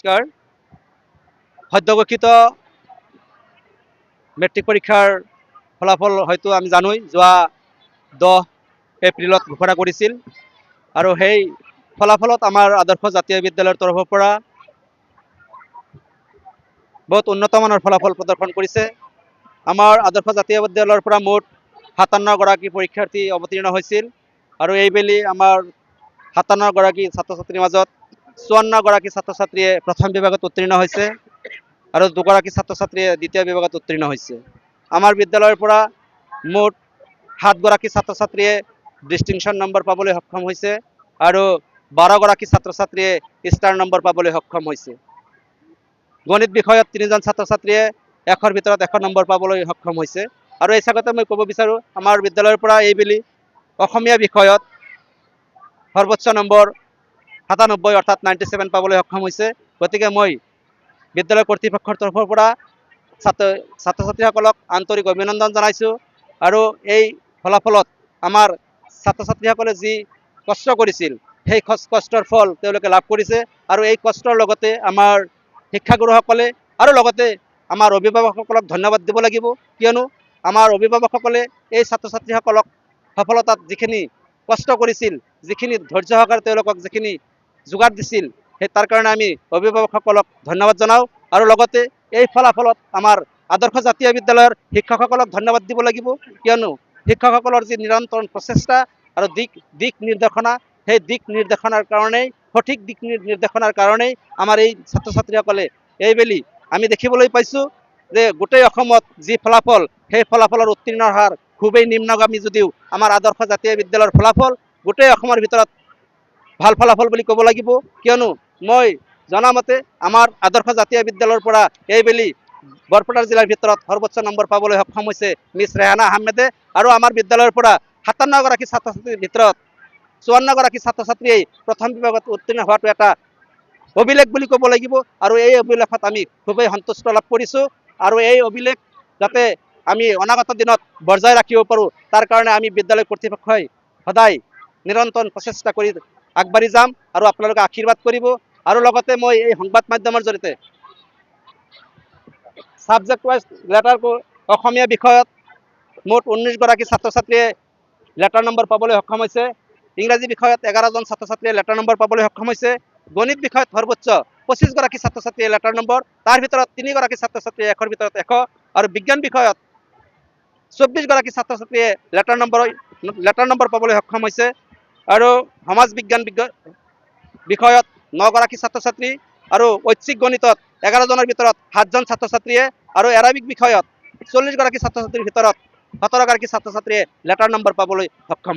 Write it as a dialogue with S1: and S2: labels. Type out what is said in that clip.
S1: নমস্কাৰ। সদ্যঘোষিত মেট্ৰিক পৰীক্ষাৰ ফলাফল হয়তো আমি জানোই, যোৱা 10 এপ্ৰিলত ঘোষণা কৰিছিল আৰু সেই ফলাফলত আমাৰ আদৰ্শ জাতীয় বিদ্যালয়ৰ তৰফৰ পৰা বহুত উন্নতমানৰ ফলাফল প্ৰদৰ্শন কৰিছে। আমাৰ আদৰ্শ জাতীয় বিদ্যালয়ৰ পৰা মুঠ 57 গৰাকী পৰীক্ষাৰ্থী অৱতীৰ্ণ হৈছিল আৰু এইবেলি আমাৰ 57 গৰাকী ছাত্ৰ ছাত্ৰীৰ মাজত 54 গৰাকী ছাত্ৰ ছাত্ৰীয়ে প্ৰথম বিভাগত উত্তীৰ্ণ হৈছে আৰু 2 গৰাকী ছাত্ৰ ছাত্ৰীয়ে দ্বিতীয় বিভাগত উত্তীৰ্ণ হৈছে। আমাৰ বিদ্যালয়ৰ পৰা মুঠ 7 গৰাকী ছাত্ৰ ছাত্ৰীয়ে ডিষ্টিংশ্যন নম্বৰ পাবলৈ সক্ষম হৈছে আৰু 12 গৰাকী ছাত্ৰ ছাত্ৰীয়ে ষ্টাৰ নম্বৰ পাবলৈ সক্ষম হৈছে। গণিত বিষয়ত 3জন ছাত্ৰ ছাত্ৰীয়ে 100ৰ ভিতৰত 100 নম্বৰ পাবলৈ সক্ষম হৈছে আৰু এই চাগতে মই ক'ব বিচাৰোঁ, আমাৰ বিদ্যালয়ৰ পৰা এইবেলি অসমীয়া বিষয়ত সৰ্বোচ্চ নম্বৰ 97 অৰ্থাৎ 97 পাবলৈ সক্ষম হৈছে। গতিকে মই বিদ্যালয় কৰ্তৃপক্ষৰ তৰফৰ পৰা ছাত্ৰ ছাত্ৰীসকলক আন্তৰিক অভিনন্দন জনাইছোঁ আৰু এই ফলাফলত আমাৰ ছাত্ৰ ছাত্ৰীসকলে যি কষ্ট কৰিছিল সেই কষ্টৰ ফল তেওঁলোকে লাভ কৰিছে আৰু এই কষ্টৰ লগতে আমাৰ শিক্ষাগুৰুসকলে আৰু লগতে আমাৰ অভিভাৱকসকলক ধন্যবাদ দিব লাগিব, কিয়নো আমাৰ অভিভাৱকসকলে এই ছাত্ৰ ছাত্ৰীসকলক সফলতাত যিখিনি কষ্ট কৰিছিল, যিখিনি ধৈৰ্য সহকাৰে তেওঁলোকক যিখিনি যোগাৰ দিছিল, সেই তাৰ কাৰণে আমি অভিভাৱকসকলক ধন্যবাদ জনাওঁ আৰু লগতে এই ফলাফলত আমাৰ আদৰ্শ জাতীয় বিদ্যালয়ৰ শিক্ষকসকলক ধন্যবাদ দিব লাগিব, কিয়নো শিক্ষকসকলৰ যি নিৰন্তৰ প্ৰচেষ্টা আৰু দিক নিৰ্দেশনা, সেই দিক নিৰ্দেশনাৰ কাৰণেই সঠিক দিক নিৰ্দেশনাৰ কাৰণেই আমাৰ এই ছাত্ৰ ছাত্ৰীসকলে এইবেলি আমি দেখিবলৈ পাইছোঁ যে গোটেই অসমত যি ফলাফল, সেই ফলাফলৰ উত্তীৰ্ণৰ হাৰ খুবেই নিম্নগামী যদিও আমাৰ আদৰ্শ জাতীয় বিদ্যালয়ৰ ফলাফল গোটেই অসমৰ ভিতৰত ভাল ফলাফল বুলি ক'ব লাগিব, কিয়নো মই জনামতে আমাৰ আদৰ্শ জাতীয় বিদ্যালয়ৰ পৰা এইবেলি বৰপেটা জিলাৰ ভিতৰত সৰ্বোচ্চ নম্বৰ পাবলৈ সক্ষম হৈছে মিছ ৰেহানা আহমেদে আৰু আমাৰ বিদ্যালয়ৰ পৰা 57 গৰাকী ছাত্ৰ ছাত্ৰীৰ ভিতৰত 54 গৰাকী ছাত্ৰ ছাত্ৰীয়ে প্ৰথম বিভাগত উত্তীৰ্ণ হোৱাটো এটা অভিলেখ বুলি ক'ব লাগিব আৰু এই অভিলেখত আমি খুবেই সন্তুষ্ট লাভ কৰিছোঁ আৰু এই অভিলেখ যাতে আমি অনাগত দিনত বজাই ৰাখিব পাৰোঁ, তাৰ কাৰণে আমি বিদ্যালয় কৰ্তৃপক্ষই সদায় নিৰন্তৰ প্ৰচেষ্টা কৰি আগবাঢ়ি যাম আৰু আপোনালোকে আশীৰ্বাদ কৰিব। আৰু লগতে মই এই সংবাদ মাধ্যমৰ জৰিয়তে ছাবজেক্ট ৱাইজ লেটাৰ অসমীয়া বিষয়ত মুঠ 19 গৰাকী ছাত্ৰ ছাত্ৰীয়ে লেটাৰ নম্বৰ পাবলৈ সক্ষম হৈছে, ইংৰাজী বিষয়ত 11জন ছাত্ৰ ছাত্ৰীয়ে লেটাৰ নম্বৰ পাবলৈ সক্ষম হৈছে, গণিত বিষয়ত সৰ্বোচ্চ 25 গৰাকী ছাত্ৰ ছাত্ৰীয়ে লেটাৰ নম্বৰ, তাৰ ভিতৰত 3 গৰাকী ছাত্ৰ ছাত্ৰীয়ে 100ৰ ভিতৰত 100 আৰু বিজ্ঞান বিষয়ত 24 গৰাকী ছাত্ৰ ছাত্ৰীয়ে লেটাৰ নম্বৰ পাবলৈ সক্ষম হৈছে আৰু সমাজ বিজ্ঞান বিষয়ত 9 গৰাকী ছাত্ৰ ছাত্ৰী আৰু ঐচ্ছিক গণিতত 11জনৰ ভিতৰত 7জন ছাত্ৰ ছাত্ৰীয়ে আৰু এৰাবিক বিষয়ত 40 গৰাকী ছাত্ৰ ছাত্ৰীৰ ভিতৰত 17 গৰাকী ছাত্ৰ ছাত্ৰীয়ে লেটাৰ নম্বৰ পাবলৈ সক্ষম